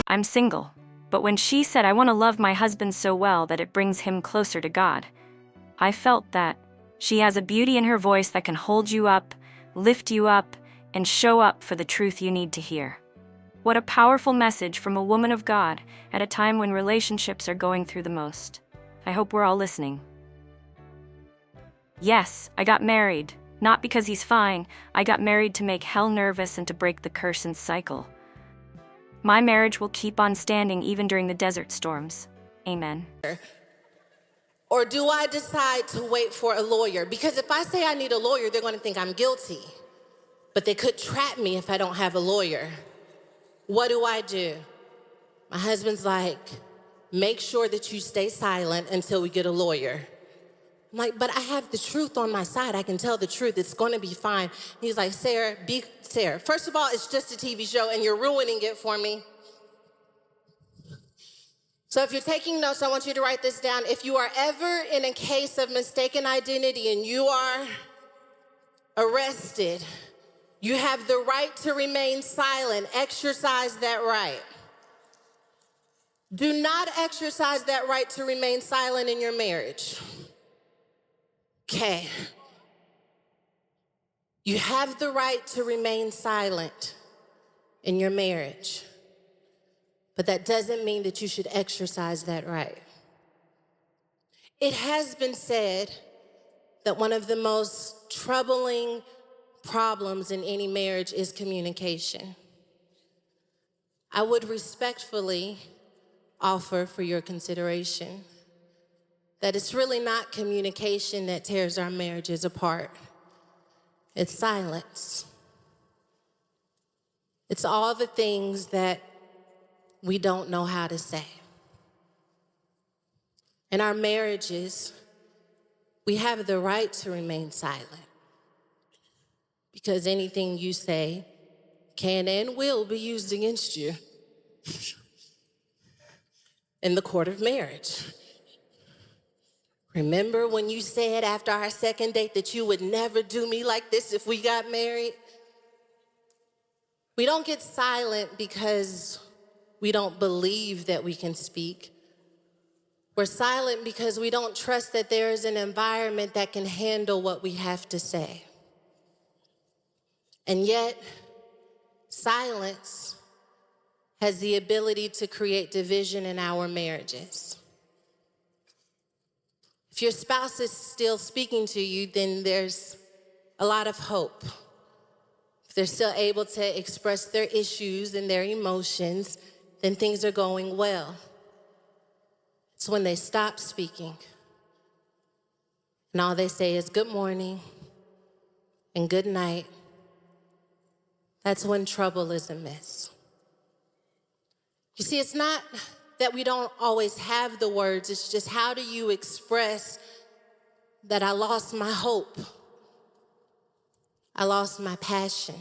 I'm single. But when she said, I want to love my husband so well that it brings him closer to God, I felt that she has a beauty in her voice that can hold you up, lift you up, and show up for the truth you need to hear. What a powerful message from a woman of God at a time when relationships are going through the most. I hope we're all listening. Yes, I got married. Not because he's fine. I got married to make hell nervous and to break the curse and cycle. My marriage will keep on standing even during the desert storms. Amen. Or do I decide to wait for a lawyer? Because if I say I need a lawyer, they're going to think I'm guilty. But they could trap me if I don't have a lawyer. What do? My husband's like, make sure that you stay silent until we get a lawyer. I'm like, but I have the truth on my side. I can tell the truth. It's going to be fine. He's like, Sarah, first of all, it's just a TV show and you're ruining it for me. So if you're taking notes, I want you to write this down. If you are ever in a case of mistaken identity and you are arrested, you have the right to remain silent. Exercise that right. Do not exercise that right to remain silent in your marriage. Okay. You have the right to remain silent in your marriage, but that doesn't mean that you should exercise that right. It has been said that one of the most troubling problems in any marriage is communication. I would respectfully offer for your consideration that it's really not communication that tears our marriages apart. It's silence. It's all the things that we don't know how to say. In our marriages, we have the right to remain silent because anything you say can and will be used against you in the court of marriage. Remember when you said after our second date that you would never do me like this if we got married? We don't get silent because we don't believe that we can speak. We're silent because we don't trust that there is an environment that can handle what we have to say. And yet, silence has the ability to create division in our marriages. If your spouse is still speaking to you, then there's a lot of hope. If they're still able to express their issues and their emotions, then things are going well. It's when they stop speaking and all they say is good morning and good night. That's when trouble is amiss. You see, it's not that we don't always have the words, it's just how do you express that I lost my hope, I lost my passion?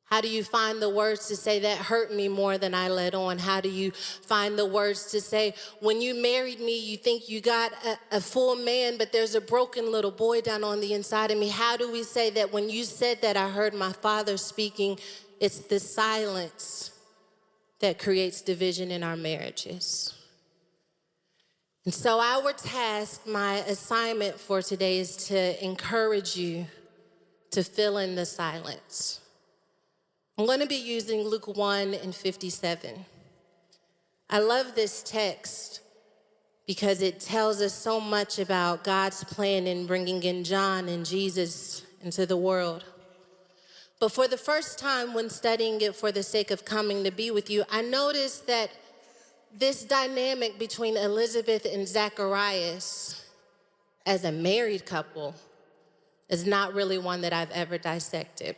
How do you find the words to say that hurt me more than I let on? How do you find the words to say, when you married me, you think you got a full man, but there's a broken little boy down on the inside of me? How do we say that when you said that I heard my father speaking? It's the silence that creates division in our marriages. And so our task, my assignment for today is to encourage you to fill in the silence. I'm going to be using Luke 1:57. I love this text because it tells us so much about God's plan in bringing in John and Jesus into the world. But for the first time when studying it for the sake of coming to be with you, I noticed that this dynamic between Elizabeth and Zacharias as a married couple is not really one that I've ever dissected.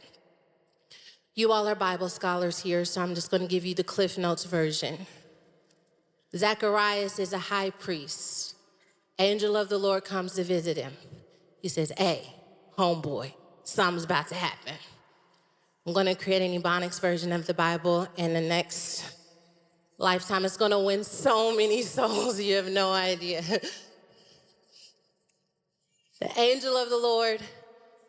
You all are Bible scholars here, so I'm just going to give you the Cliff Notes version. Zacharias is a high priest. Angel of the Lord comes to visit him. He says, hey, homeboy, something's about to happen. I'm going to create an Ebonics version of the Bible in the next lifetime. It's going to win so many souls, you have no idea. The angel of the Lord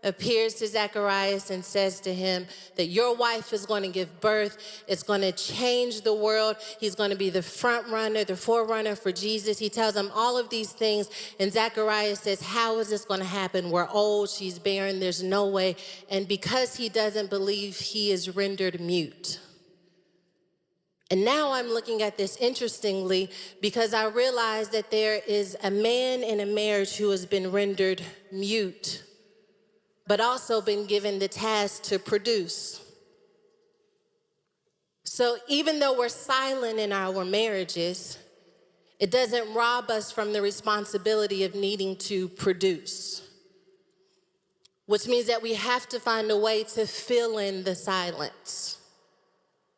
appears to Zacharias and says to him that your wife is going to give birth. It's going to change the world. He's going to be the front runner, the forerunner for Jesus. He tells him all of these things. And Zacharias says, how is this going to happen? We're old. She's barren. There's no way. And because he doesn't believe, he is rendered mute. And now I'm looking at this interestingly because I realize that there is a man in a marriage who has been rendered mute, but also been given the task to produce. So even though we're silent in our marriages, it doesn't rob us from the responsibility of needing to produce, which means that we have to find a way to fill in the silence.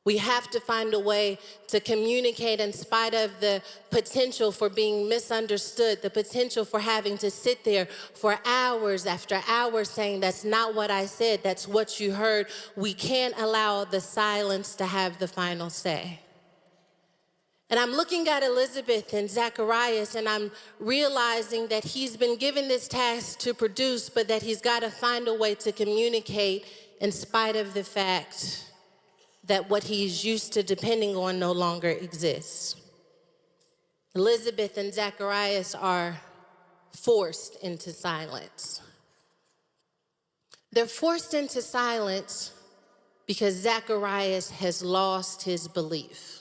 We have to find a way to communicate in spite of the potential for being misunderstood, the potential for having to sit there for hours after hours saying, that's not what I said, that's what you heard. We can't allow the silence to have the final say. And I'm looking at Elizabeth and Zacharias, and I'm realizing that he's been given this task to produce, but that he's got to find a way to communicate in spite of the fact that what he's used to depending on no longer exists. Elizabeth and Zacharias are forced into silence. They're forced into silence because Zacharias has lost his belief.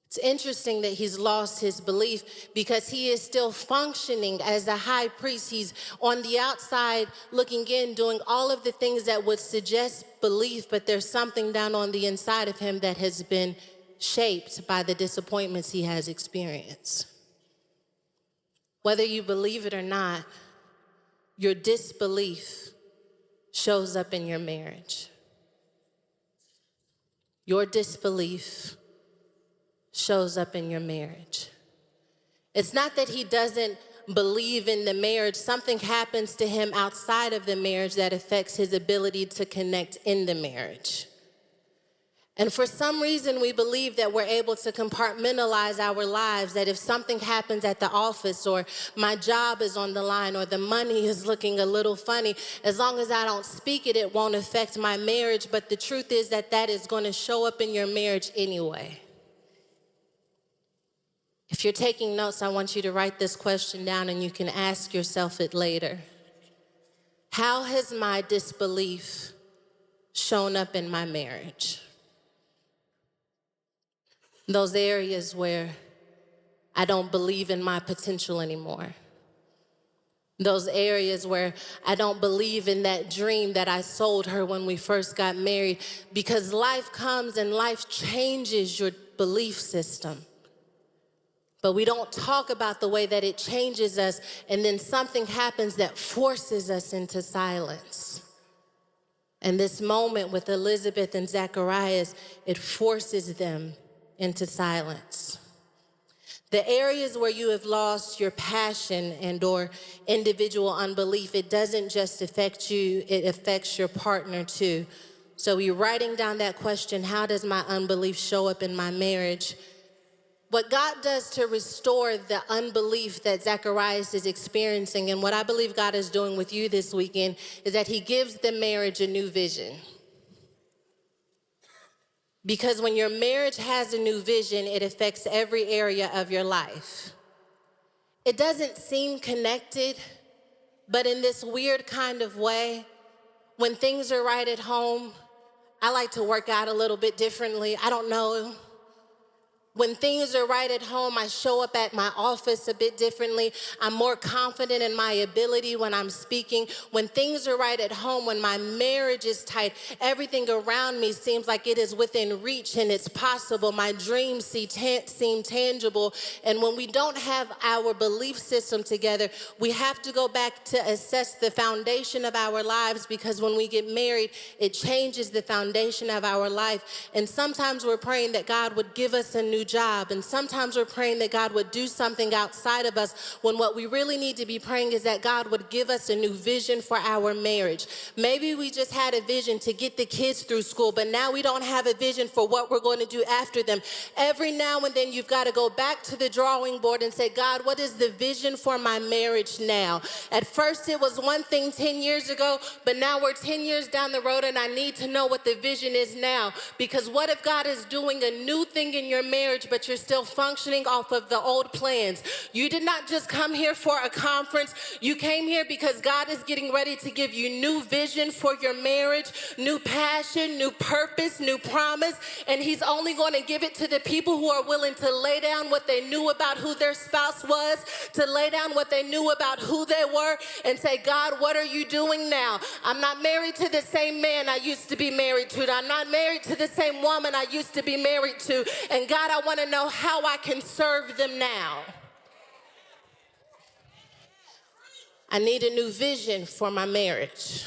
It's interesting that he's lost his belief because he is still functioning as a high priest. He's on the outside looking in, doing all of the things that would suggest belief, but there's something down on the inside of him that has been shaped by the disappointments he has experienced. Whether you believe it or not, your disbelief shows up in your marriage. Your disbelief shows up in your marriage. It's not that he doesn't believe in the marriage. Something happens to him outside of the marriage that affects his ability to connect in the marriage. And for some reason, we believe that we're able to compartmentalize our lives, that if something happens at the office or my job is on the line or the money is looking a little funny, as long as I don't speak it, it won't affect my marriage. But the truth is that that is going to show up in your marriage anyway. If you're taking notes, I want you to write this question down and you can ask yourself it later. How has my disbelief shown up in my marriage? Those areas where I don't believe in my potential anymore. Those areas where I don't believe in that dream that I sold her when we first got married, because life comes and life changes your belief system. But we don't talk about the way that it changes us, and then something happens that forces us into silence. And this moment with Elizabeth and Zacharias, it forces them into silence. The areas where you have lost your passion and or individual unbelief, it doesn't just affect you, it affects your partner too. So you're writing down that question, how does my unbelief show up in my marriage? What God does to restore the unbelief that Zacharias is experiencing, and what I believe God is doing with you this weekend, is that he gives the marriage a new vision. Because when your marriage has a new vision, it affects every area of your life. It doesn't seem connected, but in this weird kind of way, when things are right at home, I like to work out a little bit differently. I don't know. When things are right at home, I show up at my office a bit differently. I'm more confident in my ability when I'm speaking. When things are right at home, when my marriage is tight, everything around me seems like it is within reach and it's possible. My dreams seem tangible. And when we don't have our belief system together, we have to go back to assess the foundation of our lives, because when we get married, it changes the foundation of our life. And sometimes we're praying that God would give us a new new job. And sometimes we're praying that God would do something outside of us when what we really need to be praying is that God would give us a new vision for our marriage. Maybe we just had a vision to get the kids through school, but now we don't have a vision for what we're going to do after them. Every now and then you've got to go back to the drawing board and say, God, what is the vision for my marriage now? At first it was one thing 10 years ago, but now we're 10 years down the road and I need to know what the vision is now. Because what if God is doing a new thing in your marriage, but you're still functioning off of the old plans? You did not just come here for a conference. You came here because God is getting ready to give you new vision for your marriage, new passion, new purpose, new promise. And he's only going to give it to the people who are willing to lay down what they knew about who their spouse was, to lay down what they knew about who they were, and say, God, what are you doing now? I'm not married to the same man I used to be married to. I'm not married to the same woman I used to be married to. And God, I want to know how I can serve them now. I need a new vision for my marriage.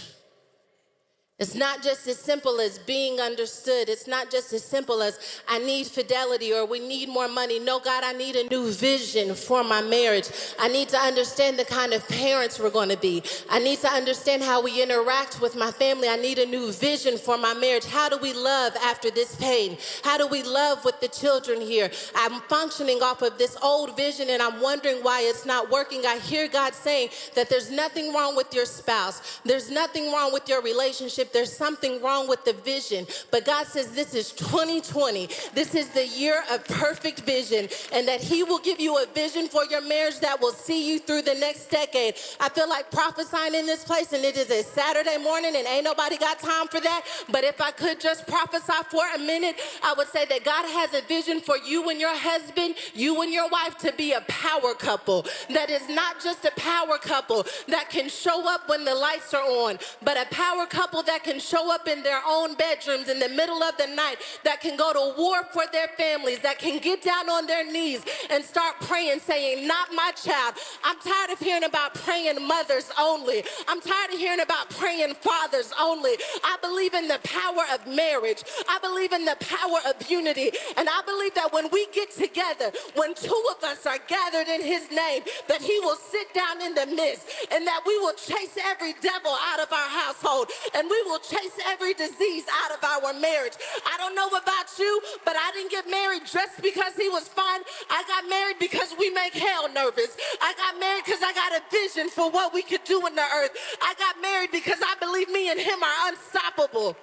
It's not just as simple as being understood. It's not just as simple as I need fidelity or we need more money. No, God, I need a new vision for my marriage. I need to understand the kind of parents we're going to be. I need to understand how we interact with my family. I need a new vision for my marriage. How do we love after this pain? How do we love with the children here? I'm functioning off of this old vision and I'm wondering why it's not working. I hear God saying that there's nothing wrong with your spouse. There's nothing wrong with your relationship. There's something wrong with the vision. But God says this is 2020. This is the year of perfect vision, and that he will give you a vision for your marriage that will see you through the next decade. I feel like prophesying in this place, and it is a Saturday morning and ain't nobody got time for that. But if I could just prophesy for a minute, I would say that God has a vision for you and your husband, you and your wife, to be a power couple. That is not just a power couple that can show up when the lights are on, but a power couple that can show up in their own bedrooms in the middle of the night, that can go to war for their families, that can get down on their knees and start praying, saying, not my child. I'm tired of hearing about praying mothers only. I'm tired of hearing about praying fathers only. I believe in the power of marriage. I believe in the power of unity. And I believe that when we get together, when two of us are gathered in his name, that he will sit down in the midst and that we will chase every devil out of our household and we will chase every disease out of our marriage. I don't know about you, but I didn't get married just because he was fun. I got married because we make hell nervous. I got married because I got a vision for what we could do in the earth. I got married because I believe me and him are unstoppable.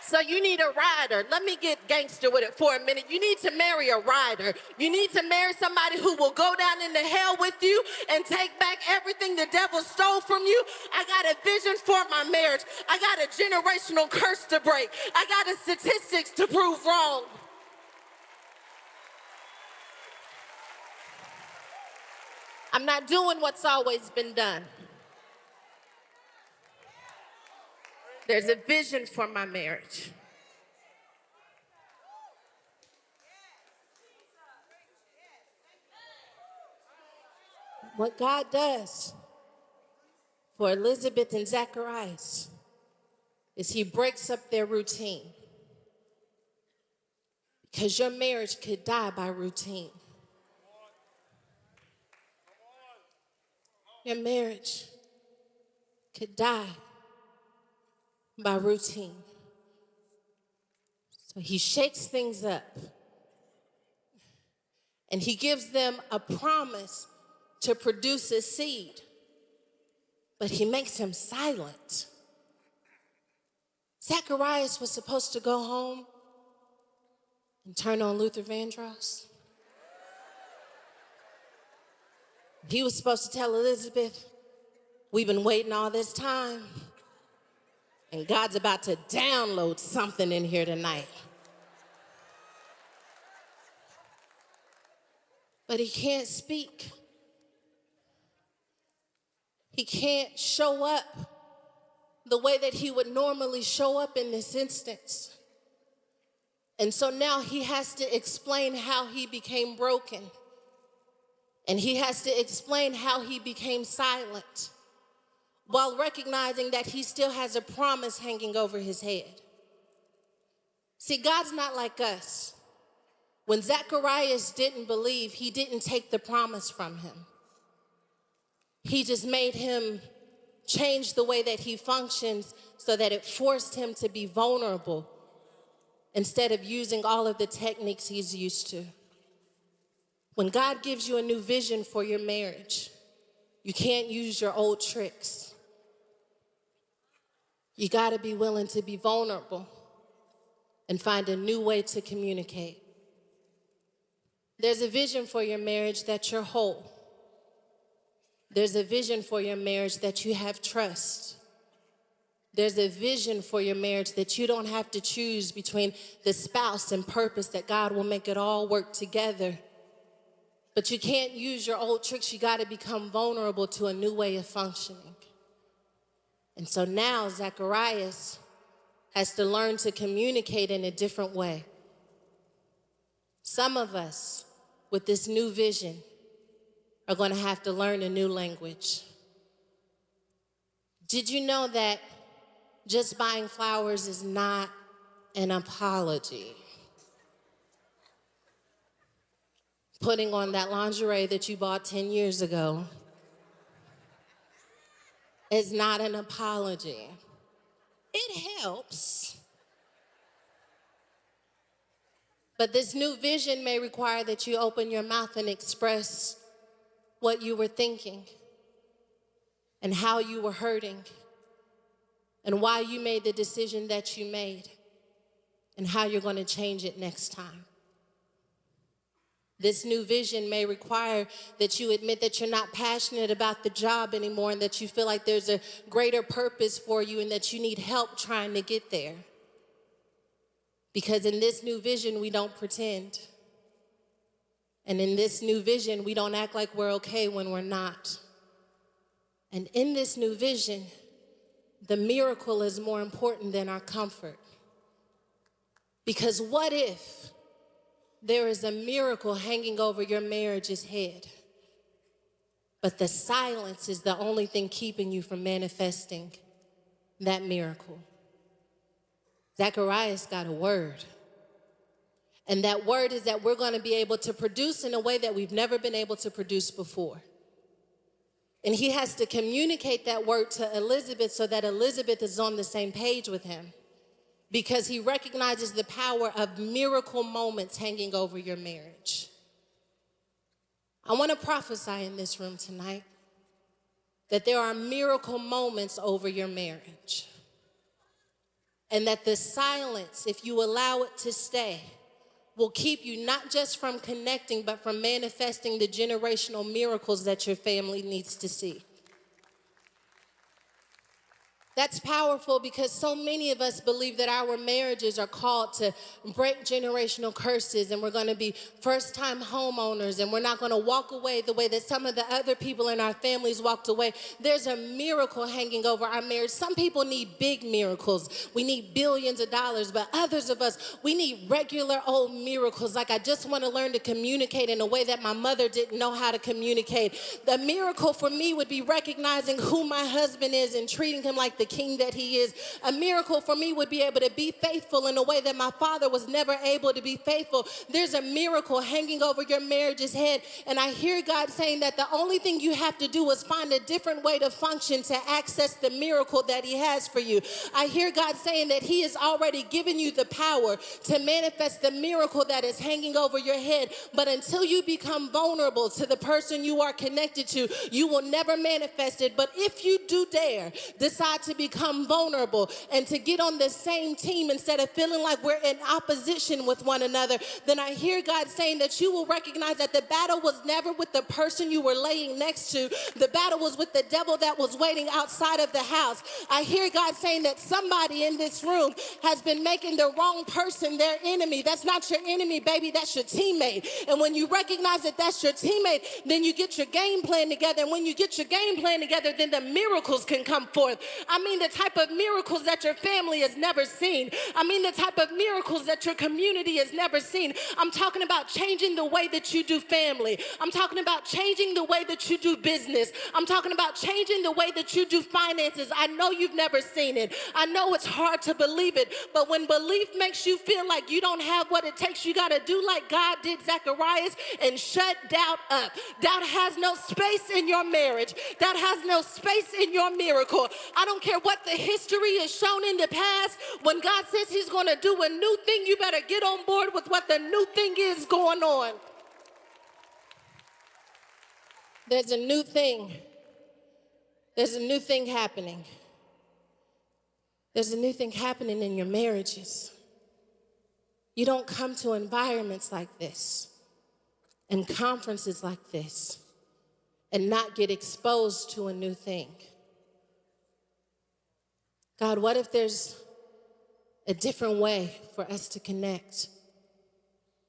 So you need a rider. Let me get gangster with it for a minute. You need to marry a rider. You need to marry somebody who will go down into hell with you and take back everything the devil stole from you. I got a vision for my marriage. I got a generational curse to break. I got a statistics to prove wrong. I'm not doing what's always been done. There's a vision for my marriage. What God does for Elizabeth and Zacharias is he breaks up their routine. Because your marriage could die by routine. Your marriage could die by routine. So he shakes things up and he gives them a promise to produce a seed, but he makes him silent. Zacharias was supposed to go home and turn on Luther Vandross. He was supposed to tell Elizabeth, we've been waiting all this time, and God's about to download something in here tonight. But he can't speak. He can't show up the way that he would normally show up in this instance. And so now he has to explain how he became broken. And he has to explain how he became silent, while recognizing that he still has a promise hanging over his head. See, God's not like us. When Zacharias didn't believe, he didn't take the promise from him. He just made him change the way that he functions so that it forced him to be vulnerable instead of using all of the techniques he's used to. When God gives you a new vision for your marriage, you can't use your old tricks. You gotta be willing to be vulnerable and find a new way to communicate. There's a vision for your marriage that you're whole. There's a vision for your marriage that you have trust. There's a vision for your marriage that you don't have to choose between the spouse and purpose, that God will make it all work together. But you can't use your old tricks. You got to become vulnerable to a new way of functioning. And so now Zacharias has to learn to communicate in a different way. Some of us, with this new vision, are going to have to learn a new language. Did you know that just buying flowers is not an apology? Putting on that lingerie that you bought 10 years ago is not an apology. It helps. But this new vision may require that you open your mouth and express what you were thinking and how you were hurting and why you made the decision that you made and how you're going to change it next time. This new vision may require that you admit that you're not passionate about the job anymore and that you feel like there's a greater purpose for you and that you need help trying to get there. Because in this new vision, we don't pretend. And in this new vision, we don't act like we're okay when we're not. And in this new vision, the miracle is more important than our comfort. Because what if there is a miracle hanging over your marriage's head, but the silence is the only thing keeping you from manifesting that miracle? Zacharias got a word. And that word is that we're going to be able to produce in a way that we've never been able to produce before. And he has to communicate that word to Elizabeth so that Elizabeth is on the same page with him, because he recognizes the power of miracle moments hanging over your marriage. I want to prophesy in this room tonight that there are miracle moments over your marriage. And that the silence, if you allow it to stay, will keep you not just from connecting, but from manifesting the generational miracles that your family needs to see. That's powerful because so many of us believe that our marriages are called to break generational curses, and we're going to be first-time homeowners, and we're not going to walk away the way that some of the other people in our families walked away. There's a miracle hanging over our marriage. Some people need big miracles. We need billions of dollars, but others of us, we need regular old miracles. Like, I just want to learn to communicate in a way that my mother didn't know how to communicate. The miracle for me would be recognizing who my husband is and treating him like the king that he is. A miracle for me would be able to be faithful in a way that my father was never able to be faithful. There's a miracle hanging over your marriage's head, and I hear God saying that the only thing you have to do is find a different way to function to access the miracle that he has for you. I hear God saying that he has already given you the power to manifest the miracle that is hanging over your head, but until you become vulnerable to the person you are connected to, you will never manifest it. But if you do dare decide to become vulnerable and to get on the same team instead of feeling like we're in opposition with one another, then I hear God saying that you will recognize that the battle was never with the person you were laying next to. The battle was with the devil that was waiting outside of the house. I hear God saying that somebody in this room has been making the wrong person their enemy. That's not your enemy, baby. That's your teammate. And when you recognize that that's your teammate, then you get your game plan together. And when you get your game plan together, then the miracles can come forth. I'm mean the type of miracles that your family has never seen. I mean the type of miracles that your community has never seen. I'm talking about changing the way that you do family. I'm talking about changing the way that you do business. I'm talking about changing the way that you do finances. I know you've never seen it. I know it's hard to believe it, but when belief makes you feel like you don't have what it takes, you got to do like God did Zacharias and shut doubt up. Doubt has no space in your marriage. Doubt has no space in your miracle. I don't care what the history has shown in the past. When God says he's going to do a new thing, you better get on board with what the new thing is going on. There's a new thing. There's a new thing happening. There's a new thing happening in your marriages. You don't come to environments like this and conferences like this and not get exposed to a new thing. God, what if there's a different way for us to connect?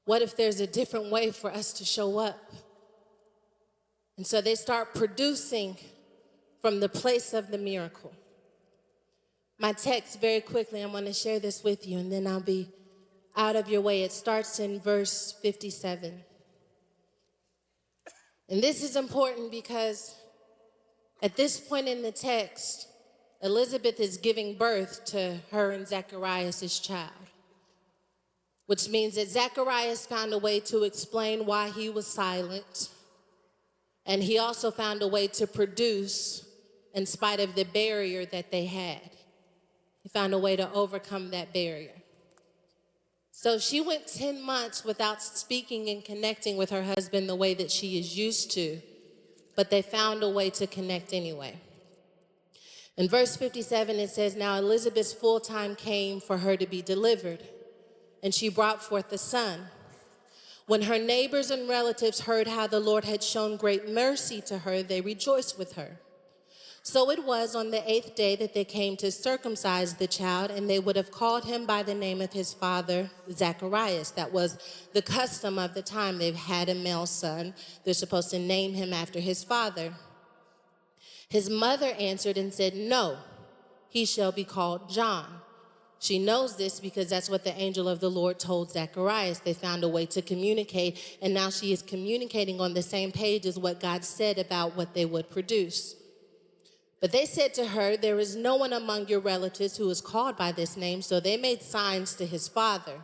What if there's a different way for us to show up? And so they start producing from the place of the miracle. My text, very quickly, I'm going to share this with you, and then I'll be out of your way. It starts in verse 57. And this is important because at this point in the text, Elizabeth is giving birth to her and Zacharias' child, which means that Zacharias found a way to explain why he was silent, and he also found a way to produce in spite of the barrier that they had. He found a way to overcome that barrier. So she went 10 months without speaking and connecting with her husband the way that she is used to, but they found a way to connect anyway. In verse 57, it says, "Now Elizabeth's full time came for her to be delivered, and she brought forth a son. When her neighbors and relatives heard how the Lord had shown great mercy to her, they rejoiced with her. So it was on the 8th day that they came to circumcise the child, and they would have called him by the name of his father, Zacharias." That was the custom of the time. They've had a male son. They're supposed to name him after his father. His mother answered and said, "No, he shall be called John." She knows this because that's what the angel of the Lord told Zacharias. They found a way to communicate, and now she is communicating on the same page as what God said about what they would produce. But they said to her, "There is no one among your relatives who is called by this name." So they made signs to his father,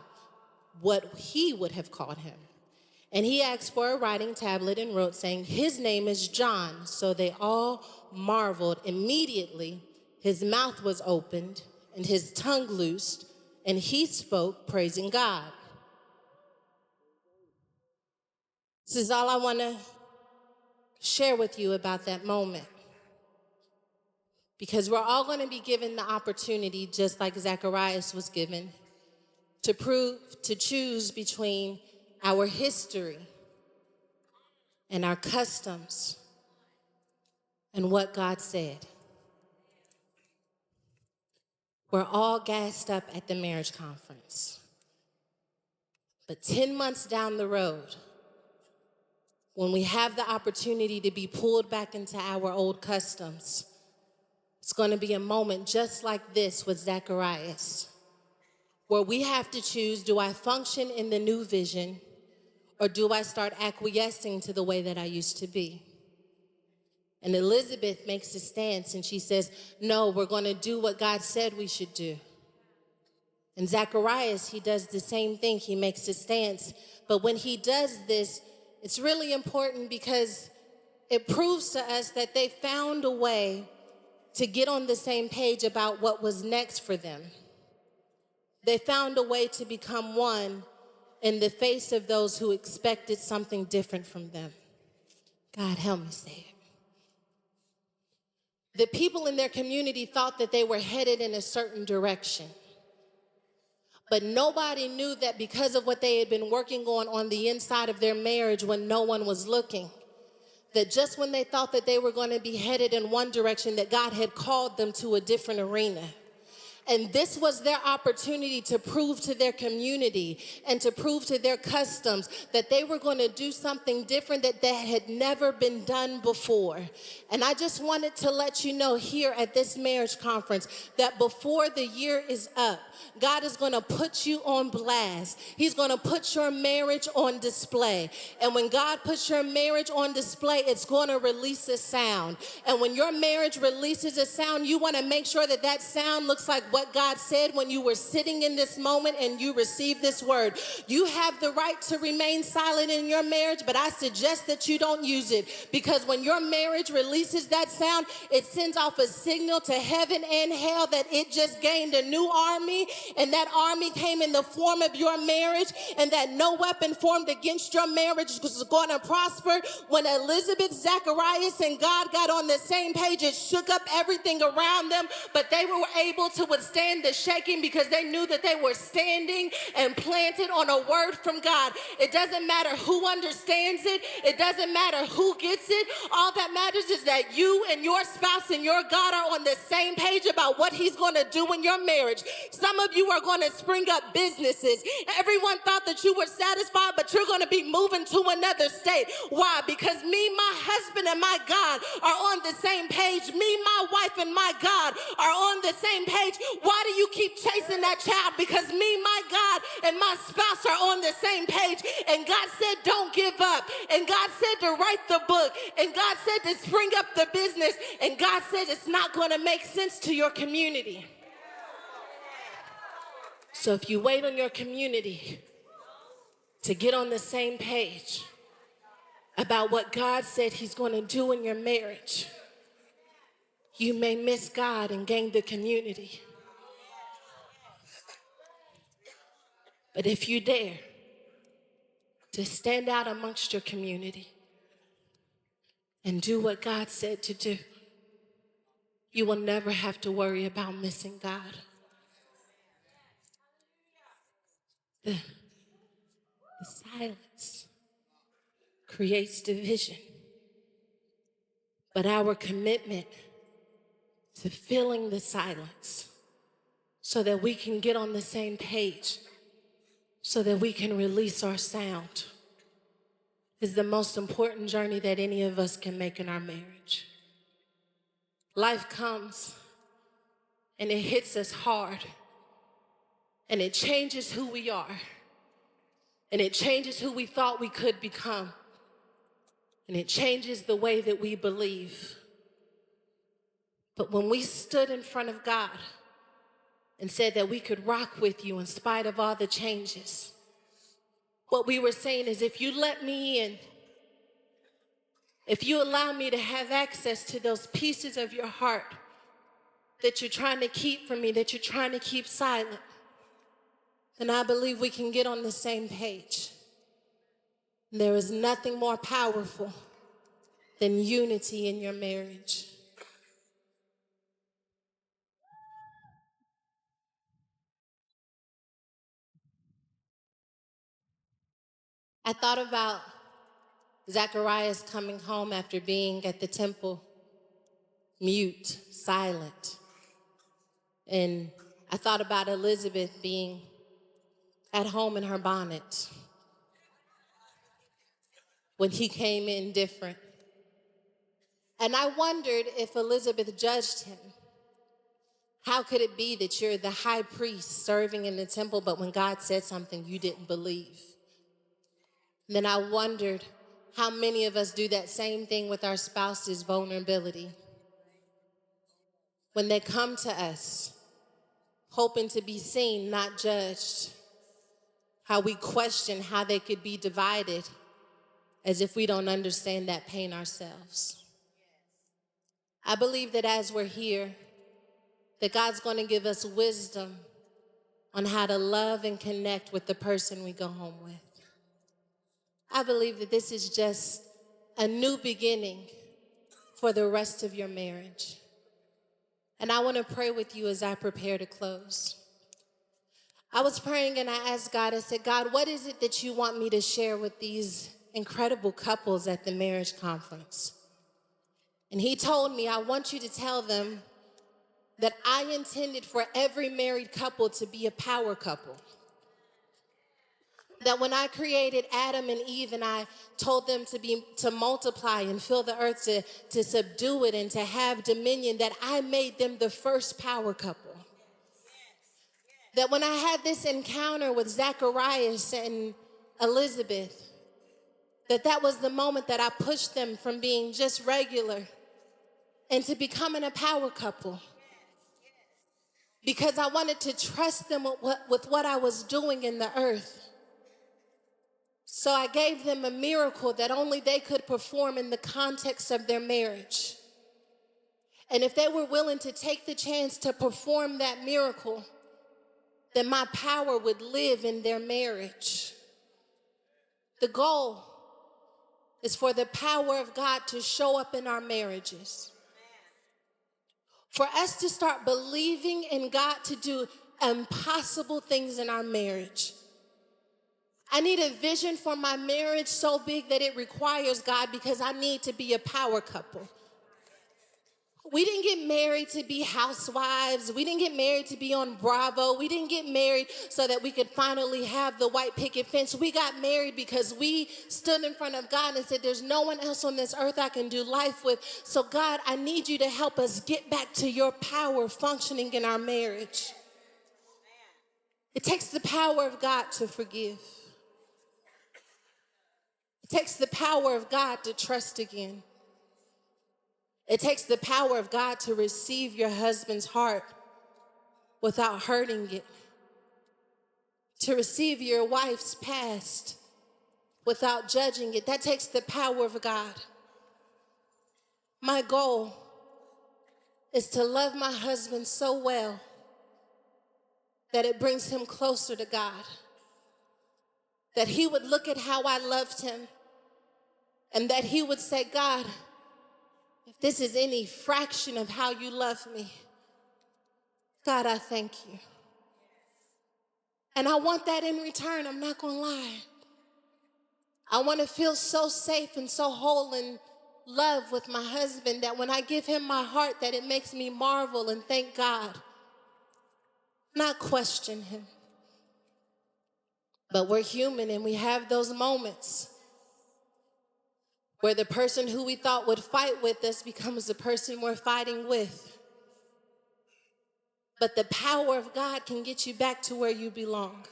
what he would have called him. And he asked for a writing tablet and wrote, saying, "His name is John." So they all marveled. Immediately, his mouth was opened and his tongue loosed, and he spoke, praising God. This is all I want to share with you about that moment. Because we're all going to be given the opportunity, just like Zacharias was given, to choose between our history and our customs and what God said. We're all gassed up at the marriage conference. But 10 months down the road, when we have the opportunity to be pulled back into our old customs, it's going to be a moment just like this with Zacharias, where we have to choose, do I function in the new vision, or do I start acquiescing to the way that I used to be? And Elizabeth makes a stance and she says, "No, we're going to do what God said we should do." And Zacharias, he does the same thing. He makes a stance. But when he does this, it's really important because it proves to us that they found a way to get on the same page about what was next for them. They found a way to become one in the face of those who expected something different from them. God, help me say it. The people in their community thought that they were headed in a certain direction. But nobody knew that because of what they had been working on the inside of their marriage when no one was looking, that just when they thought that they were going to be headed in one direction, that God had called them to a different arena. And this was their opportunity to prove to their community and to prove to their customs that they were going to do something different that had never been done before. And I just wanted to let you know here at this marriage conference that before the year is up, God is going to put you on blast. He's going to put your marriage on display. And when God puts your marriage on display, it's going to release a sound. And when your marriage releases a sound, you want to make sure that that sound looks like what God said when you were sitting in this moment and you received this word. You have the right to remain silent in your marriage, but I suggest that you don't use it, because when your marriage releases that sound, it sends off a signal to heaven and hell that it just gained a new army, and that army came in the form of your marriage, and that no weapon formed against your marriage was going to prosper. When Elizabeth, Zacharias, and God got on the same page, it shook up everything around them, but they were able to withstand the shaking because they knew that they were standing and planted on a word from God. It doesn't matter who understands it. It doesn't matter who gets it. All that matters is that you and your spouse and your God are on the same page about what he's going to do in your marriage. Some of you are going to spring up businesses. Everyone thought that you were satisfied, but you're going to be moving to another state. Why? Because me, my husband, and my God are on the same page. Me, my wife, and my God are on the same page. Why do you keep chasing that child? Because me, my God, and my spouse are on the same page. And God said, don't give up. And God said to write the book. And God said to spring up the business. And God said it's not going to make sense to your community. So if you wait on your community to get on the same page about what God said he's going to do in your marriage, you may miss God and gain the community. But if you dare to stand out amongst your community and do what God said to do, you will never have to worry about missing God. The silence creates division, but our commitment to filling the silence so that we can get on the same page, so that we can release our sound, is the most important journey that any of us can make in our marriage. Life comes and it hits us hard, and it changes who we are, and it changes who we thought we could become, and it changes the way that we believe. But when we stood in front of God and said that we could rock with you in spite of all the changes, what we were saying is, if you let me in, if you allow me to have access to those pieces of your heart that you're trying to keep from me, that you're trying to keep silent, then I believe we can get on the same page. There is nothing more powerful than unity in your marriage. I thought about Zacharias coming home after being at the temple, mute, silent. And I thought about Elizabeth being at home in her bonnet when he came in different. And I wondered if Elizabeth judged him. How could it be that you're the high priest serving in the temple, but when God said something, you didn't believe? And then I wondered how many of us do that same thing with our spouse's vulnerability. When they come to us, hoping to be seen, not judged, how we question how they could be divided as if we don't understand that pain ourselves. I believe that as we're here, that God's going to give us wisdom on how to love and connect with the person we go home with. I believe that this is just a new beginning for the rest of your marriage. And I want to pray with you as I prepare to close. I was praying and I asked God, I said, God, what is it that you want me to share with these incredible couples at the marriage conference? And he told me, I want you to tell them that I intended for every married couple to be a power couple. That when I created Adam and Eve and I told them to multiply and fill the earth, to subdue it and to have dominion, that I made them the first power couple. That when I had this encounter with Zacharias and Elizabeth, that was the moment that I pushed them from being just regular into becoming a power couple. Because I wanted to trust them with what I was doing in the earth. So I gave them a miracle that only they could perform in the context of their marriage. And if they were willing to take the chance to perform that miracle, then my power would live in their marriage. The goal is for the power of God to show up in our marriages. For us to start believing in God to do impossible things in our marriage. I need a vision for my marriage so big that it requires God, because I need to be a power couple. We didn't get married to be housewives. We didn't get married to be on Bravo. We didn't get married so that we could finally have the white picket fence. We got married because we stood in front of God and said, there's no one else on this earth I can do life with. So God, I need you to help us get back to your power functioning in our marriage. It takes the power of God to forgive. It takes the power of God to trust again. It takes the power of God to receive your husband's heart without hurting it. To receive your wife's past without judging it. That takes the power of God. My goal is to love my husband so well that it brings him closer to God. That he would look at how I loved him and that he would say, God, if this is any fraction of how you love me, God, I thank you. And I want that in return, I'm not gonna lie. I want to feel so safe and so whole in love with my husband that when I give him my heart, that it makes me marvel and thank God, not question him. But we're human and we have those moments where the person who we thought would fight with us becomes the person we're fighting with. But the power of God can get you back to where you belong.